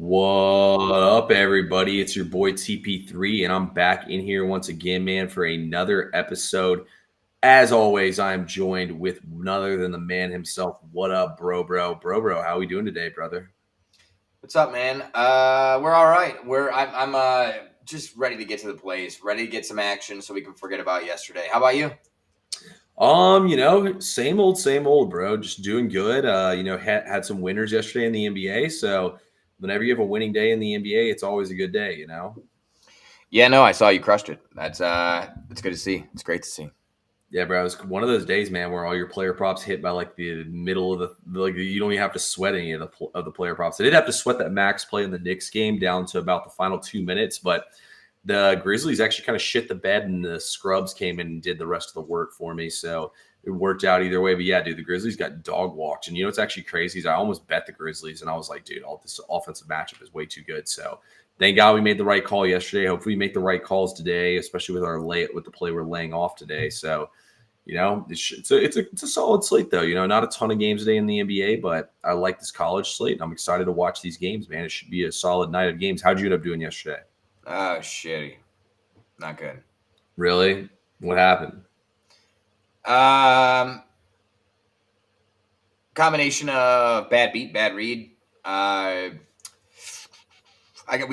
What up, everybody? It's your boy TP3, and I'm back in here once again, man, for another episode. As always, I am joined with none other than the man himself. What up, bro? How we doing today, brother? What's up, man? We're all right. I'm just ready to get to the plays, ready to get some action so we can forget about yesterday. How about you? Same old, bro. Just doing good. Had some winners yesterday in the NBA. So whenever you have a winning day in the NBA, it's always a good day. Yeah, no, I saw you crushed it. It's good to see. It's great to see. Yeah, bro. It's one of those days, man, where all your player props hit by like the middle of the you don't even have to sweat any of the player props. I did have to sweat that max play in the Knicks game down to about the final 2 minutes, but the Grizzlies actually kind of shit the bed, and the scrubs came in and did the rest of the work for me. So it worked out either way. But yeah, dude, the Grizzlies got dog walked, and you know what's actually crazy is I almost bet the Grizzlies, and I was like, dude, all this offensive matchup is way too good. So thank God we made the right call yesterday. Hopefully, we make the right calls today, especially with the play we're laying off today. So it's a solid slate though. Not a ton of games today in the NBA, but I like this college slate, and I'm excited to watch these games, man. It should be a solid night of games. How'd you end up doing yesterday? Oh, shitty. Not good. Really? What happened? Um, Combination of bad beat, bad read. We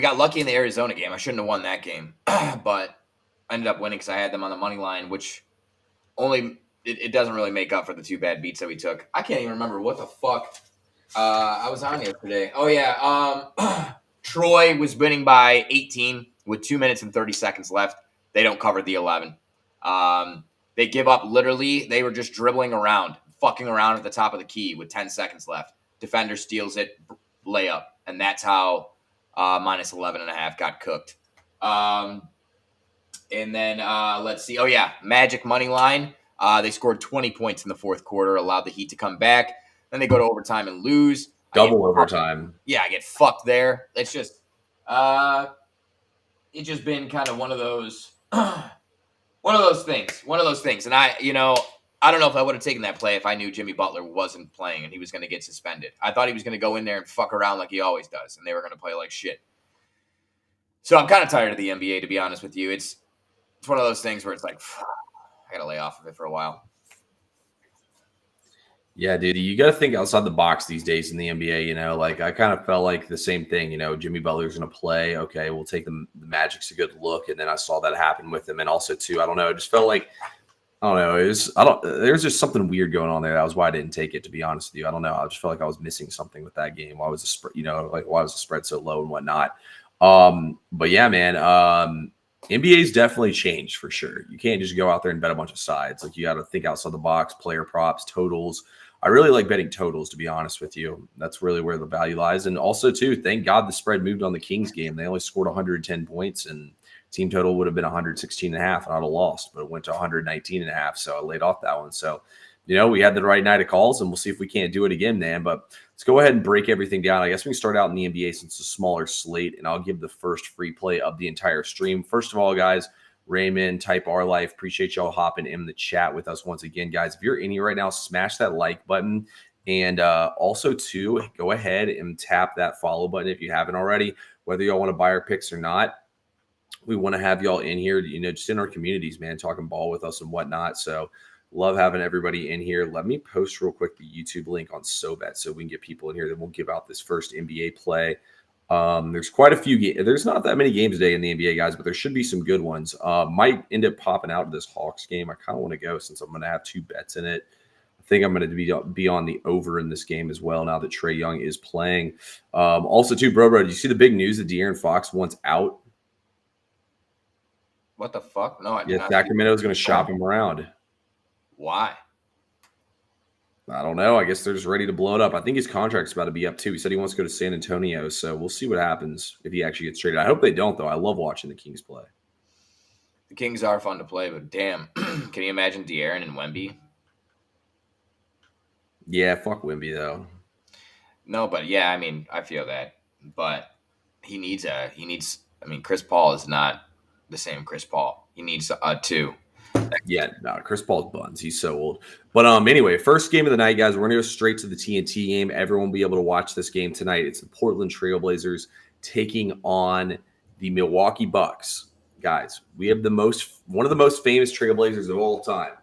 got lucky in the Arizona game. I shouldn't have won that game, but I ended up winning because I had them on the money line, which it doesn't really make up for the two bad beats that we took. I can't even remember what the fuck I was on yesterday. Oh yeah, Troy was winning by 18 with 2 minutes and 30 seconds left. They don't cover the 11. They give up literally. They were just dribbling around, fucking around at the top of the key with 10 seconds left. Defender steals it, layup, and that's how minus 11 and a half got cooked. And then let's see. Oh yeah, Magic money line. They scored 20 points in the fourth quarter, allowed the Heat to come back. Then they go to overtime and lose. Double overtime. Yeah, I get fucked there. It's just been kind of one of those things. And I don't know if I would have taken that play if I knew Jimmy Butler wasn't playing and he was going to get suspended. I thought he was going to go in there and fuck around like he always does, and they were going to play like shit. So I'm kind of tired of the NBA, to be honest with you. It's one of those things where it's like, I got to lay off of it for a while. Yeah, dude, you got to think outside the box these days in the NBA. Like I kind of felt like the same thing. Jimmy Butler's going to play. Okay, we'll take the Magic's a good look, and then I saw that happen with him. And also, too, I don't know. It just felt like I don't know. There's just something weird going on there. That was why I didn't take it. To be honest with you, I don't know. I just felt like I was missing something with that game. Why was the spread? Why was the spread so low and whatnot? But yeah, man. NBA's definitely changed for sure. You can't just go out there and bet a bunch of sides. Like you got to think outside the box, player props, totals. I really like betting totals, to be honest with you. That's really where the value lies. And also, too, thank God the spread moved on the Kings game. They only scored 110 points, and team total would have been 116 and a half, and I'd have lost, but it went to 119 and a half. So I laid off that one. So, we had the right night of calls, and we'll see if we can't do it again, man. But let's go ahead and break everything down. I guess we can start out in the NBA since it's a smaller slate, and I'll give the first free play of the entire stream. First of all, guys, Raymond, Type R Life, appreciate y'all hopping in the chat with us once again, guys. If you're in here right now, smash that like button. And also, too, go ahead and tap that follow button if you haven't already, whether y'all want to buy our picks or not. We want to have y'all in here, just in our communities, man, talking ball with us and whatnot. So love having everybody in here. Let me post real quick the YouTube link on SoBet so we can get people in here. Then we'll give out this first NBA play. There's quite a few. There's not that many games today in the NBA, guys, but there should be some good ones. Might end up popping out of this Hawks game. I kind of want to go since I'm going to have two bets in it. I think I'm going to be on the over in this game as well now that Trae Young is playing. Also, too, bro, did you see the big news that De'Aaron Fox wants out? What the fuck? No, I did not. Sacramento is going to shop him around. Why? I don't know. I guess they're just ready to blow it up. I think his contract's about to be up too. He said he wants to go to San Antonio, so we'll see what happens if he actually gets traded. I hope they don't, though. I love watching the Kings play. The Kings are fun to play, but damn, can you imagine De'Aaron and Wemby? Yeah, fuck Wemby though. No, but yeah, I mean, I feel that, but he needs. I mean, Chris Paul is not the same Chris Paul. He needs a two. Yeah, no, Chris Paul's buns. He's so old. But anyway, first game of the night, guys. We're gonna go straight to the TNT game. Everyone will be able to watch this game tonight. It's the Portland Trailblazers taking on the Milwaukee Bucks. Guys, we have one of the most famous Trailblazers of all time.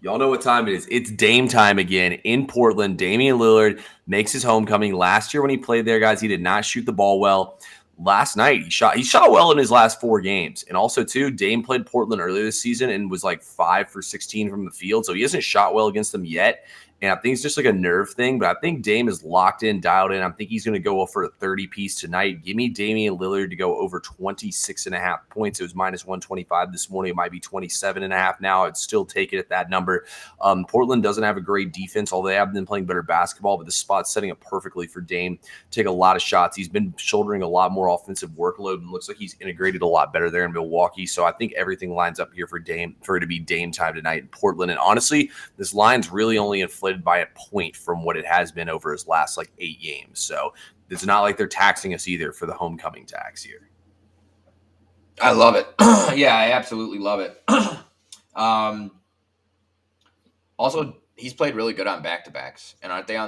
Y'all know what time it is. It's Dame time again in Portland. Damian Lillard makes his homecoming. Last year when he played there, guys, he did not shoot the ball well. Last night, he shot well in his last 4 games. And also, too, Dame played Portland earlier this season and was like 5 for 16 from the field. So he hasn't shot well against them yet. And I think it's just like a nerve thing. But I think Dame is locked in, dialed in. I think he's going to go for a 30-piece tonight. Give me Damian Lillard to go over 26.5 points. It was minus 125 this morning. It might be 27.5 now. I'd still take it at that number. Portland doesn't have a great defense, although they have been playing better basketball. But this spot's setting up perfectly for Dame to take a lot of shots. He's been shouldering a lot more offensive workload and looks like he's integrated a lot better there in Milwaukee. So I think everything lines up here for it to be Dame time tonight in Portland. And honestly, this line's really only inflated by a point from what it has been over his last like 8 games. So it's not like they're taxing us either for the homecoming tax here. I love it. Yeah, I absolutely love it. Also, he's played really good on back-to-backs. And aren't they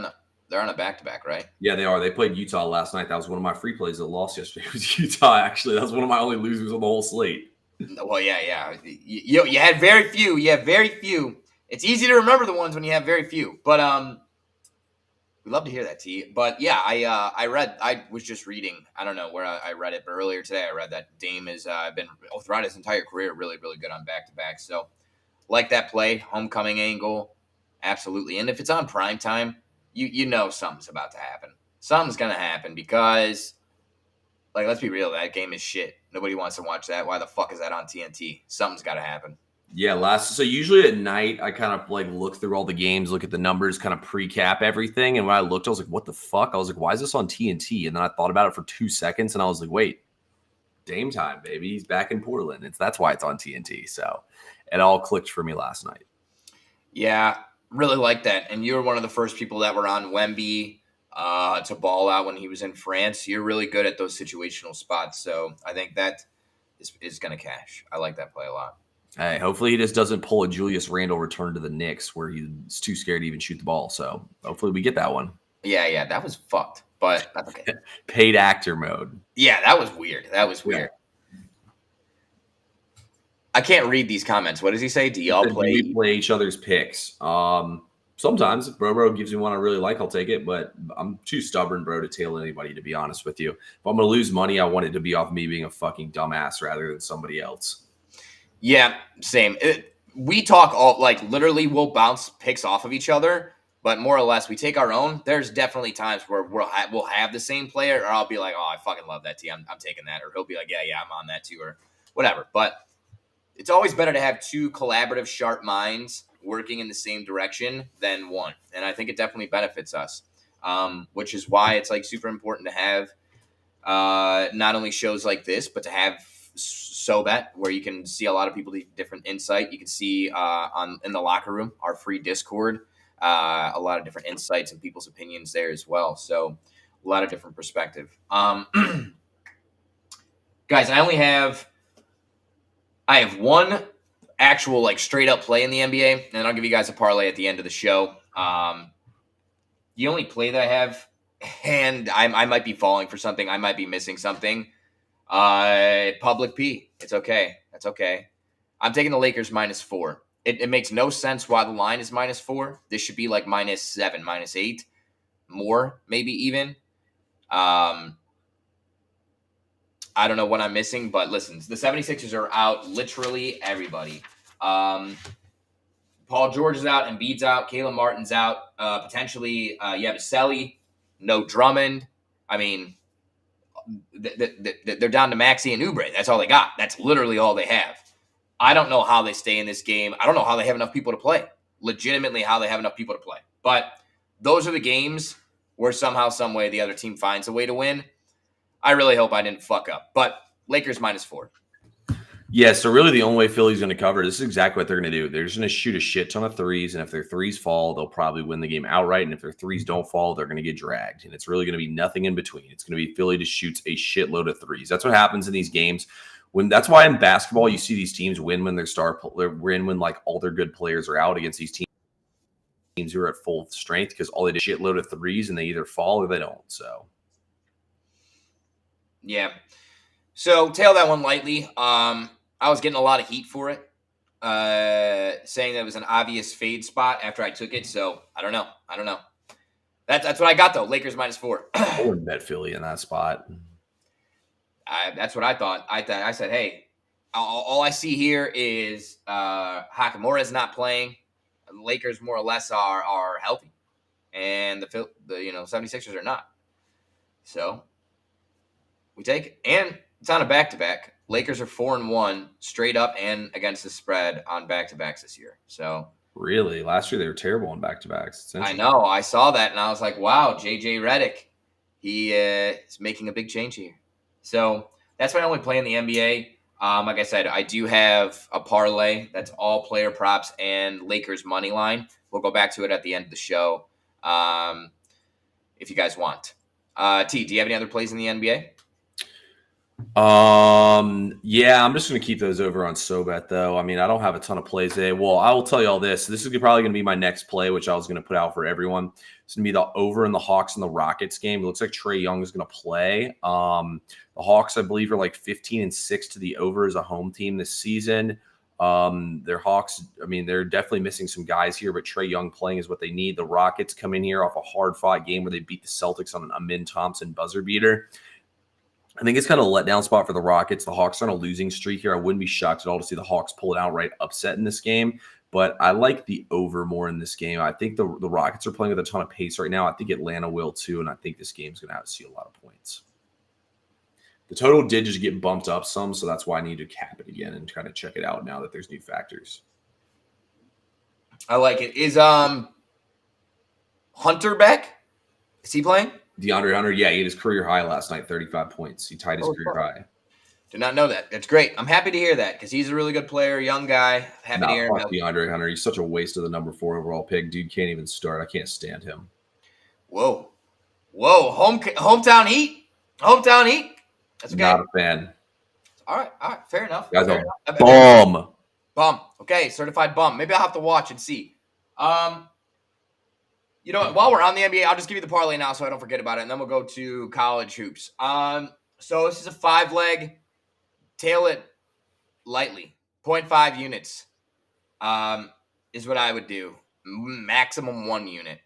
they're on a back-to-back, right? Yeah, they are. They played Utah last night. That was one of my free plays that lost yesterday. It was Utah, actually. That was one of my only losers on the whole slate. Well, yeah. You had very few. You have very few. It's easy to remember the ones when you have very few. But we love to hear that, T. But yeah, I was just reading. I don't know where I read it, but earlier today I read that Dame has been throughout his entire career really, really good on back-to-back. So like that play, homecoming angle, absolutely. And if it's on prime time, you know something's about to happen. Something's gonna happen because, like, let's be real, that game is shit. Nobody wants to watch that. Why the fuck is that on TNT? Something's got to happen. Yeah, so usually at night, I kind of like look through all the games, look at the numbers, kind of pre-cap everything. And when I looked, I was like, what the fuck? I was like, why is this on TNT? And then I thought about it for 2 seconds and I was like, wait, Dame time, baby. He's back in Portland. That's why it's on TNT. So it all clicked for me last night. Yeah, really like that. And you were one of the first people that were on Wemby to ball out when he was in France. You're really good at those situational spots. So I think that is going to cash. I like that play a lot. Hey, hopefully he just doesn't pull a Julius Randle return to the Knicks where he's too scared to even shoot the ball. So hopefully we get that one. Yeah, that was fucked, but that's okay. Paid actor mode. Yeah, that was weird. Yeah. I can't read these comments. What does he say? Do y'all play? We play each other's picks. Sometimes if Bro gives me one I really like, I'll take it. But I'm too stubborn, bro, to tail anybody, to be honest with you. If I'm going to lose money, I want it to be off me being a fucking dumbass rather than somebody else. Yeah, same. We talk all, like, literally we'll bounce picks off of each other, but more or less we take our own. There's definitely times where we'll have the same player, or I'll be like, oh, I fucking love that team. I'm taking that. Or he'll be like, yeah, I'm on that too, or whatever. But it's always better to have 2 collaborative, sharp minds working in the same direction than one. And I think it definitely benefits us, which is why it's like super important to have not only shows like this, but to have SoBet, where you can see a lot of people different insight. You can see in the locker room, our free Discord, a lot of different insights and people's opinions there as well. So a lot of different perspective. Guys, I have one actual like straight up play in the NBA, and I'll give you guys a parlay at the end of the show. The only play that I have, and I might be falling for something, I might be missing something. Public P. It's okay. That's okay. I'm taking the Lakers -4. It makes no sense why the line is -4. This should be like -7, -8, more, maybe even. I don't know what I'm missing, but listen, the 76ers are out. Literally everybody. Paul George is out, Embiid's out, Caleb Martin's out, potentially Yabusele, no Drummond. I mean, they're down to Maxey and Oubre. That's all they got. That's literally all they have. I don't know how they stay in this game. I don't know how they have enough people to play. Legitimately, how they have enough people to play. But those are the games where somehow, some way, the other team finds a way to win. I really hope I didn't fuck up. But Lakers -4. Yeah, so really the only way Philly's going to cover, this is exactly what they're going to do. They're just going to shoot a shit ton of threes, and if their threes fall, they'll probably win the game outright, and if their threes don't fall, they're going to get dragged, and it's really going to be nothing in between. It's going to be Philly just shoots a shitload of threes. That's what happens in these games when that's why in basketball you see these teams win when win when like all their good players are out against these teams who are at full strength because all they did shitload of threes and they either fall or they don't. So yeah. So tail that one lightly. I was getting a lot of heat for it, saying that it was an obvious fade spot after I took it. So I don't know. That's what I got though. Lakers -4. I wouldn't bet Philly in that spot. That's what I thought. I said, hey, all I see here is Hachimura's not playing. The Lakers more or less are healthy, and the 76ers are not. So we take it, and it's on a back-to-back. Lakers are 4-1 straight up and against the spread on back-to-backs this year. So really, last year they were terrible on back-to-backs. I know. I saw that, and I was like, wow, JJ Redick, he is making a big change here. So that's why I only play in the NBA. Like I said, I do have a parlay that's all player props and Lakers money line. We'll go back to it at the end of the show if you guys want. T, do you have any other plays in the NBA? Yeah, I'm just going to keep those over on SoBet though. I mean, I don't have a ton of plays today. Well, I will tell you all this. This is probably going to be my next play, which I was going to put out for everyone. It's going to be the over in the Hawks and the Rockets game. It looks like Trae Young is going to play. The Hawks, I believe, are like 15-6 to the over as a home team this season. Their Hawks, I mean, they're definitely missing some guys here, but Trae Young playing is what they need. The Rockets come in here off a hard-fought game where they beat the Celtics on an Amin Thompson buzzer beater. I think it's kind of a letdown spot for the Rockets. The Hawks are on a losing streak here. I wouldn't be shocked at all to see the Hawks pull an outright upset in this game, but I like the over more in this game. I think the Rockets are playing with a ton of pace right now. I think Atlanta will too, and I think this game's going to see a lot of points. The total did just get bumped up some, so that's why I need to cap it again and kind of check it out now that there's new factors. I like it. Is Hunter back? Is he playing? DeAndre Hunter, yeah, he had his career high last night, 35 points. He tied his career high. Did not know that. That's great. I'm happy to hear that because he's a really good player, young guy. Happy to hear him. DeAndre Hunter, he's such a waste of the number 4 overall pick. Dude can't even start. I can't stand him. Whoa. Hometown heat. That's okay. Not a fan. All right. Fair enough. Guys, Fair enough. Bum. Okay, certified bum. Maybe I'll have to watch and see. You know what? While we're on the NBA, I'll just give you the parlay now so I don't forget about it, and then we'll go to college hoops. So this is a 5-leg. Tail it lightly. 0.5 units is what I would do. Maximum 1 unit.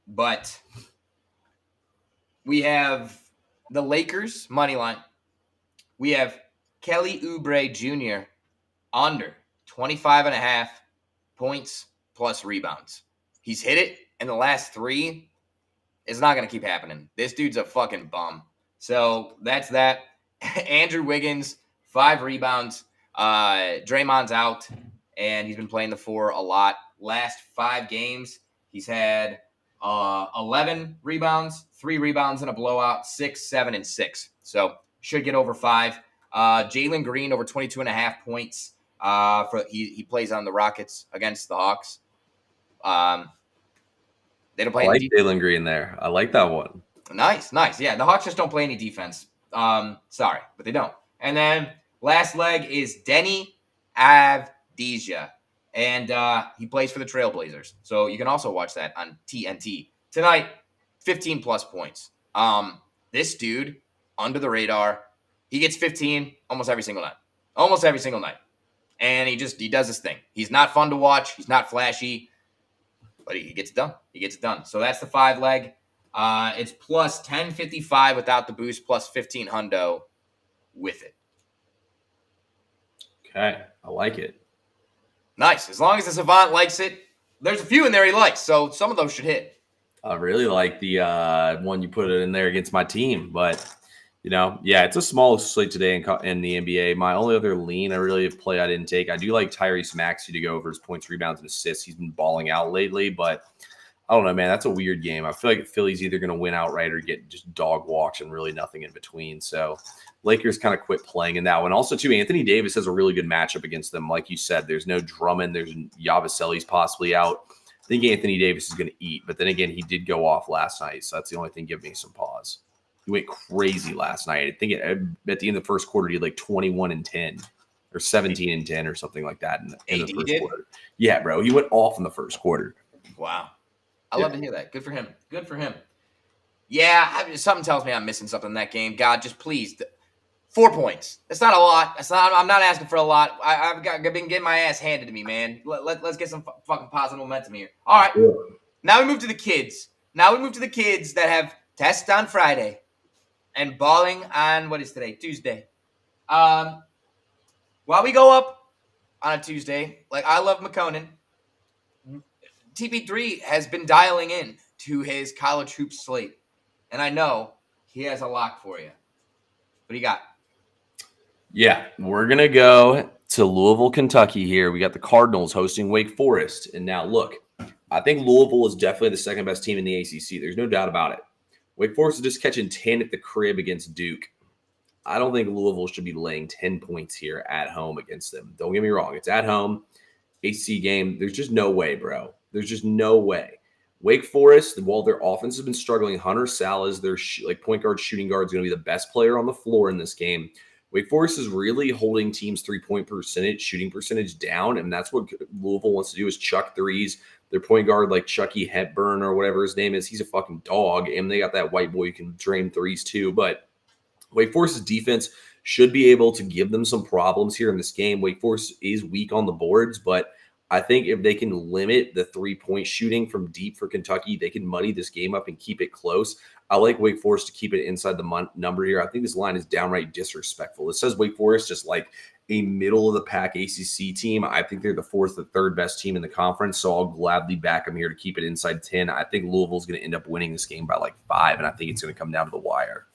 But we have the Lakers money line. We have Kelly Oubre Jr. under 25.5 points plus rebounds. He's hit it in the last 3. It's not going to keep happening. This dude's a fucking bum. So that's that. Andrew Wiggins, 5 rebounds. Draymond's out, and he's been playing the 4 a lot. Last 5 games, he's had 11 rebounds, 3 rebounds in a blowout, 6, 7, and 6. So should get over 5. Jalen Green over 22.5 points. He plays on the Rockets against the Hawks. They don't play. I like Jalen Green there. I like that one. Nice. Yeah, the Hawks just don't play any defense. Sorry, but they don't. And then last leg is Denny Avdija, and he plays for the Trailblazers. So you can also watch that on TNT tonight. 15 plus points. This dude under the radar. He gets 15 almost every single night. And he does his thing. He's not fun to watch. He's not flashy, but he gets it done. So that's the 5-leg. It's plus 1055 without the boost, plus 15 hundo with it. Okay, I like it. Nice. As long as the Savant likes it. There's a few in there he likes, so some of those should hit. I really like the one you put it in there against my team, but yeah, it's a small slate today in the NBA. My only other lean I didn't take. I do like Tyrese Maxey to go over his points, rebounds, and assists. He's been balling out lately, but I don't know, man. That's a weird game. I feel like Philly's either going to win outright or get just dog walks and really nothing in between. So Lakers kind of quit playing in that one. Also, too, Anthony Davis has a really good matchup against them. Like you said, there's no Drummond. There's Yabusele's possibly out. I think Anthony Davis is going to eat, but then again, he did go off last night, so that's the only thing giving me some pause. He went crazy last night. I think at the end of the first quarter, he had like 21-10 or 17-10 or something like that in the first quarter. Yeah, bro. He went off in the first quarter. Wow. I love to hear that. Good for him. Good for him. Yeah, something tells me I'm missing something in that game. God, just please. 4 points. That's not a lot. I'm not asking for a lot. I've been getting my ass handed to me, man. Let's get some fucking positive momentum here. All right. Yeah. Now we move to the kids. That have tests on Friday and balling on, what is today? Tuesday. While we go up on a Tuesday, like I love McConan, TP3 has been dialing in to his college hoops slate. And I know he has a lock for you. What do you got? Yeah, we're going to go to Louisville, Kentucky here. We got the Cardinals hosting Wake Forest. And now, look, I think Louisville is definitely the second best team in the ACC. There's no doubt about it. Wake Forest is just catching 10 at the crib against Duke. I don't think Louisville should be laying 10 points here at home against them. Don't get me wrong. It's at home, ACC game. There's just no way, bro. There's just no way. Wake Forest, while their offense has been struggling, Hunter Salas, their point guard, shooting guard, is going to be the best player on the floor in this game. Wake Forest is really holding teams' three-point percentage, shooting percentage down, and that's what Louisville wants to do is chuck threes. Their point guard, like Chucky Hepburn or whatever his name is, he's a fucking dog, and they got that white boy who can drain threes too. But Wake Forest's defense should be able to give them some problems here in this game. Wake Forest is weak on the boards, but I think if they can limit the three-point shooting from deep for Kentucky, they can muddy this game up and keep it close. I like Wake Forest to keep it inside the number here. I think this line is downright disrespectful. It says Wake Forest just like a middle-of-the-pack ACC team. I think they're the fourth or third best team in the conference, so I'll gladly back them here to keep it inside 10. I think Louisville's going to end up winning this game by like 5, and I think it's going to come down to the wire.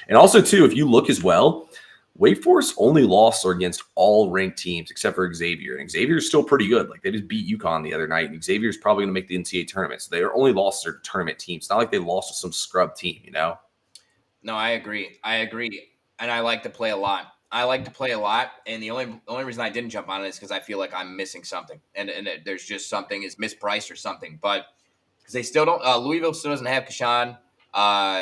And also, too, if you look as well, Wake Forest only loss are against all ranked teams except for Xavier. And Xavier is still pretty good. Like, they just beat UConn the other night, and Xavier is probably going to make the NCAA tournament. So their only losses are to tournament teams. It's not like they lost to some scrub team, you know? No, I agree. And I like to play a lot. And the only reason I didn't jump on it is because I feel like I'm missing something. And there's just something is mispriced or something. But because they still don't Louisville still doesn't have Kashawn,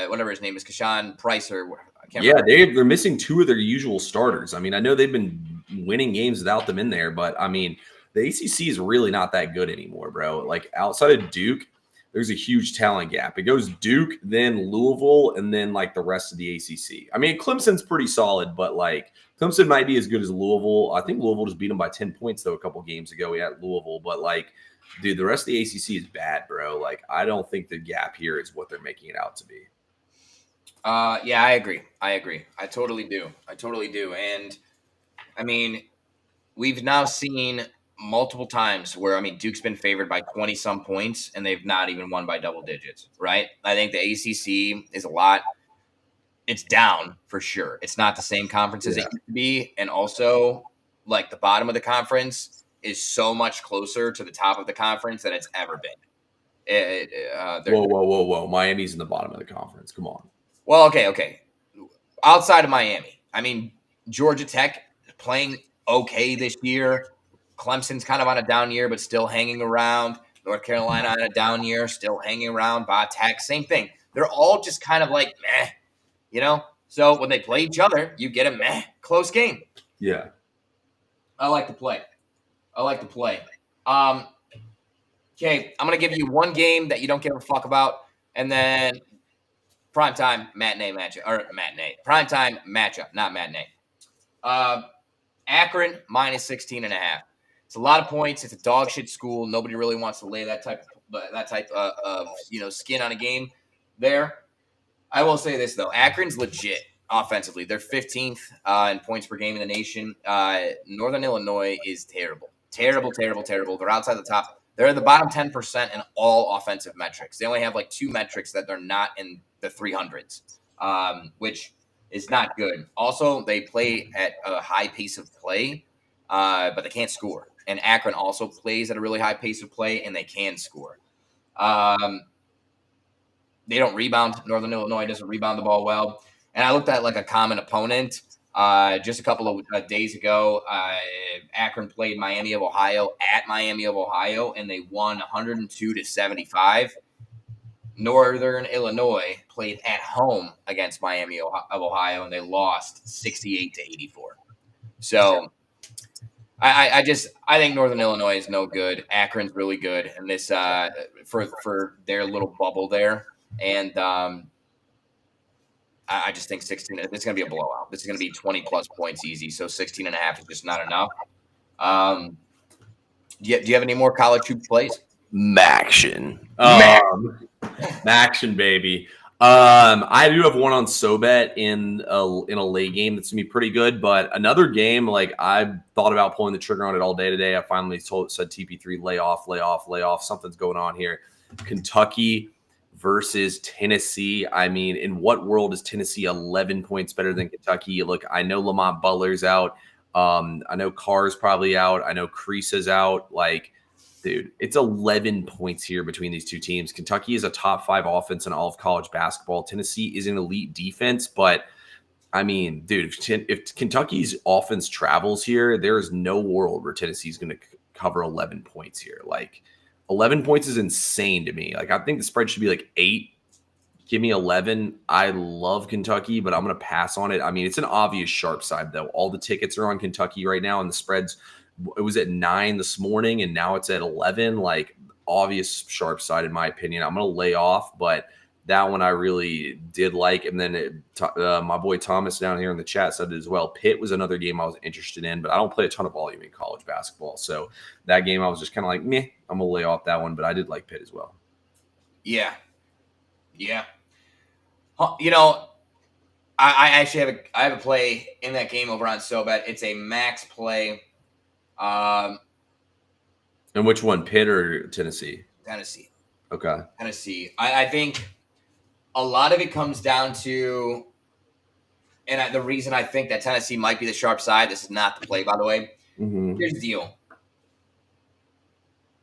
whatever his name is, Kashawn Price or they're missing 2 of their usual starters. I mean, I know they've been winning games without them in there, but I mean, the ACC is really not that good anymore, bro. Like outside of Duke, there's a huge talent gap. It goes Duke, then Louisville, and then like the rest of the ACC. I mean, Clemson's pretty solid, but like Clemson might be as good as Louisville. I think Louisville just beat them by 10 points though a couple games ago at Louisville, but like, dude, the rest of the ACC is bad, bro. Like, I don't think the gap here is what they're making it out to be. Yeah, I agree. I totally do. And I mean, we've now seen multiple times where, I mean, Duke's been favored by 20 some points and they've not even won by double digits, right? I think the ACC is it's down for sure. It's not the same conference as it used to be. And also like the bottom of the conference is so much closer to the top of the conference than it's ever been. Whoa. Miami's in the bottom of the conference. Come on. Well, okay. Outside of Miami, I mean, Georgia Tech playing okay this year. Clemson's kind of on a down year, but still hanging around. North Carolina on a down year, still hanging around. Tech, same thing. They're all just kind of like meh, you know? So when they play each other, you get a meh, close game. Yeah. I like to play. Okay, I'm going to give you one game that you don't give a fuck about, and then primetime matchup, not matinee. Akron minus 16.5. It's a lot of points. It's a dog shit school. Nobody really wants to lay that type of skin on a game there. I will say this though, Akron's legit offensively. They're 15th in points per game in the nation. Northern Illinois is terrible. They're outside the top. They're in the bottom 10% in all offensive metrics. They only have like 2 metrics that they're not in the 300s, which is not good. Also, they play at a high pace of play, but they can't score. And Akron also plays at a really high pace of play, and they can score. They don't rebound. Northern Illinois doesn't rebound the ball well. And I looked at like a common opponent just a couple of days ago. Akron played Miami of Ohio at Miami of Ohio, and they won 102-75. Northern Illinois played at home against Miami of Ohio, and they lost 68-84. So I think Northern Illinois is no good. Akron's really good, and this for their little bubble there, and I just think 16. It's going to be a blowout. This is going to be 20 plus points easy. So 16 and a half is just not enough. Do you have any more college hoops plays? Maction, baby. I do have one on SoBet in a late game that's gonna be pretty good, but another game like I thought about pulling the trigger on it all day today. I finally said TP3 lay off. Something's going on here. Kentucky versus Tennessee. I mean, in what world is Tennessee 11 points better than Kentucky? Look, I know Lamont Butler's out. I know Carr's probably out. I know Creasa's out. Like, dude, it's 11 points here between these two teams. Kentucky is a top 5 offense in all of college basketball. Tennessee is an elite defense, but I mean, dude, if Kentucky's offense travels here, there is no world where Tennessee's going to cover 11 points here. Like, 11 points is insane to me. Like, I think the spread should be like 8. Give me 11. I love Kentucky, but I'm going to pass on it. I mean, it's an obvious sharp side, though. All the tickets are on Kentucky right now, and the spreads, it was at 9 this morning, and now it's at 11. Like, obvious sharp side, in my opinion. I'm going to lay off, but that one I really did like. And then my boy Thomas down here in the chat said it as well. Pitt was another game I was interested in, but I don't play a ton of volume in college basketball. So that game I was just kind of like, meh, I'm going to lay off that one, but I did like Pitt as well. Yeah. You know, I actually have a play in that game over on SoBet. It's a max play. And which one, Pitt or Tennessee? Tennessee. Okay. Tennessee. I think a lot of it comes down to, and the reason I think that Tennessee might be the sharp side, this is not the play, by the way. Mm-hmm. Here's the deal.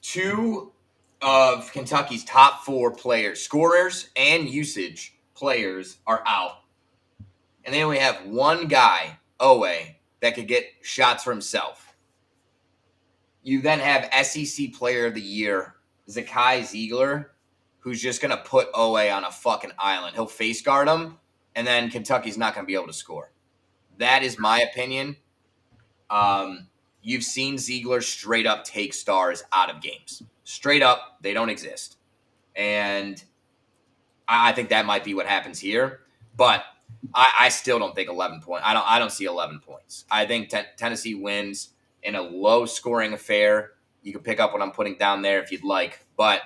2 of Kentucky's top 4 players, scorers and usage players, are out. And they only have one guy, Owe, that could get shots for himself. You then have SEC Player of the Year, Zakai Ziegler, who's just going to put Owe on a fucking island. He'll face guard him, and then Kentucky's not going to be able to score. That is my opinion. You've seen Ziegler straight up take stars out of games. Straight up, they don't exist. And I think that might be what happens here. But I still don't think 11 points. I don't see 11 points. I think Tennessee wins in a low-scoring affair. You can pick up what I'm putting down there if you'd like. But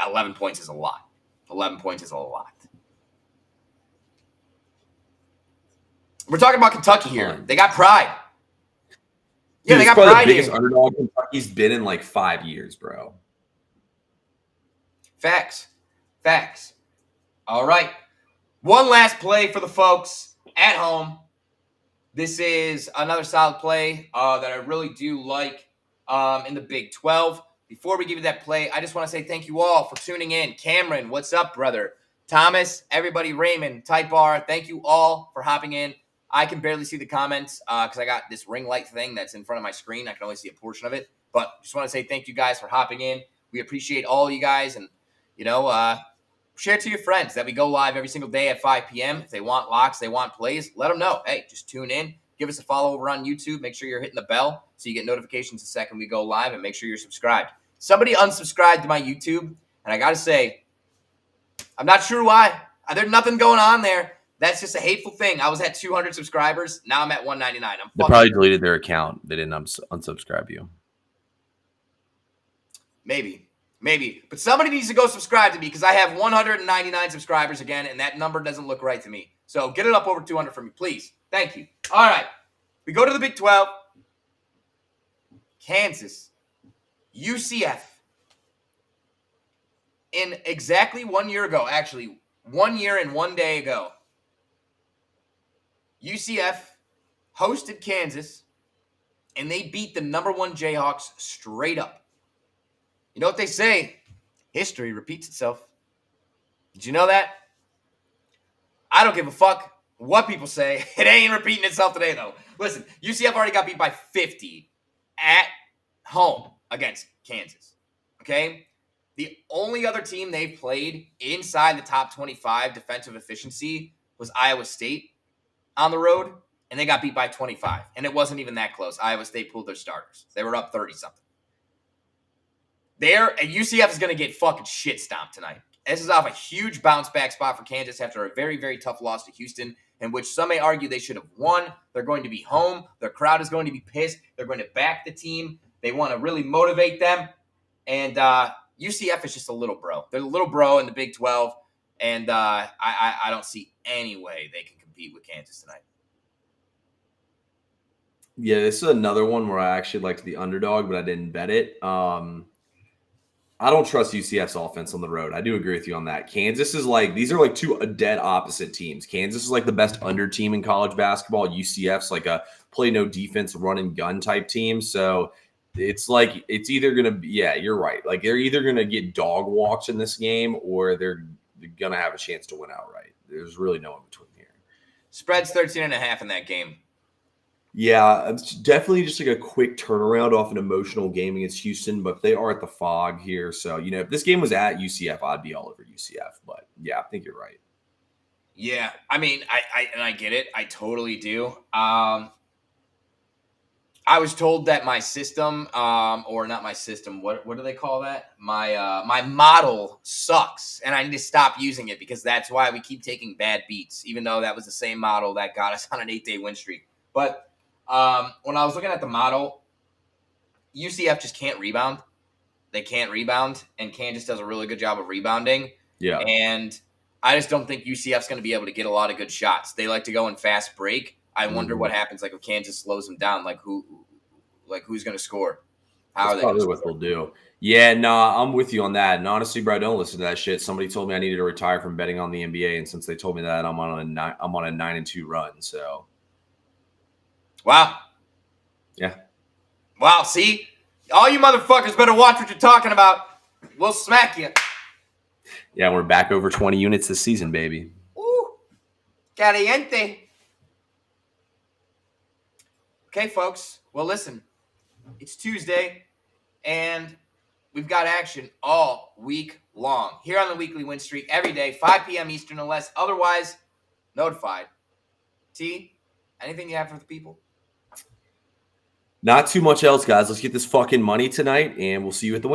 11 points is a lot. 11 points is a lot. We're talking about Kentucky here. They got pride. Yeah, Dude, they got pride. The biggest underdog Kentucky's been in like 5 years, bro. Facts. All right. One last play for the folks at home. This is another solid play that I really do like in the Big 12. Before we give you that play, I just want to say thank you all for tuning in. Cameron, what's up, brother? Thomas, everybody, Raymond, Type R, thank you all for hopping in. I can barely see the comments because I got this ring light thing that's in front of my screen. I can only see a portion of it. But just want to say thank you guys for hopping in. We appreciate all you guys. And, share it to your friends that we go live every single day at 5 p.m. If they want locks, they want plays, let them know. Hey, just tune in. Give us a follow over on YouTube. Make sure you're hitting the bell so you get notifications the second we go live. And make sure you're subscribed. Somebody unsubscribed to my YouTube. And I got to say, I'm not sure why. There's nothing going on there. That's just a hateful thing. I was at 200 subscribers. Now I'm at 199. They probably deleted their account. They didn't unsubscribe you. Maybe. But somebody needs to go subscribe to me because I have 199 subscribers again, and that number doesn't look right to me. So get it up over 200 for me, please. Thank you. All right. We go to the Big 12. Kansas. UCF. In exactly 1 year ago, actually, 1 year and 1 day ago, UCF hosted Kansas, and they beat the number 1 Jayhawks straight up. You know what they say? History repeats itself. Did you know that? I don't give a fuck what people say. It ain't repeating itself today, though. Listen, UCF already got beat by 50 at home against Kansas. Okay? The only other team they've played inside the top 25 defensive efficiency was Iowa State on the road, and they got beat by 25. And it wasn't even that close. Iowa State pulled their starters. They were up 30-something. And UCF is going to get fucking shit stomped tonight. This is off a huge bounce back spot for Kansas after a very, very tough loss to Houston, in which some may argue they should have won. They're going to be home. Their crowd is going to be pissed. They're going to back the team. They want to really motivate them. And UCF is just a little bro. They're a little bro in the Big 12, and I don't see any way they can compete with Kansas tonight. Yeah, this is another one where I actually liked the underdog, but I didn't bet it. I don't trust UCF's offense on the road. I do agree with you on that. Kansas is like, these are like two dead opposite teams. Kansas is like the best under team in college basketball. UCF's like a play no defense, run and gun type team. So it's like, it's either going to be, yeah, you're right. Like they're either going to get dog walks in this game or they're going to have a chance to win outright. There's really no in between here. Spread's 13.5 in that game. Yeah, it's definitely just like a quick turnaround off an emotional game against Houston, but they are at the Fog here. So, you know, if this game was at UCF, I'd be all over UCF. But yeah, I think you're right. Yeah, I mean, I get it. I totally do. I was told that my system, or not my system, what do they call that? My model sucks, and I need to stop using it because that's why we keep taking bad beats, even though that was the same model that got us on an 8-day win streak. But when I was looking at the model, UCF just can't rebound. They can't rebound, and Kansas does a really good job of rebounding. Yeah. And I just don't think UCF's going to be able to get a lot of good shots. They like to go in fast break. I wonder what happens, like if Kansas slows them down, who's going to score? How That's are they? Probably what they'll do. Yeah, no, I'm with you on that. And honestly, bro, don't listen to that shit. Somebody told me I needed to retire from betting on the NBA, and since they told me that, I'm on a 9-2 run. So. Wow. Yeah. Wow, see? All you motherfuckers better watch what you're talking about. We'll smack you. Yeah, we're back over 20 units this season, baby. Ooh. Caliente. Okay, folks. Well, listen. It's Tuesday, and we've got action all week long. Here on the Weekly Win Streak, every day, 5 p.m. Eastern, unless otherwise notified. T, anything you have for the people? Not too much else, guys. Let's get this fucking money tonight, and we'll see you at the win.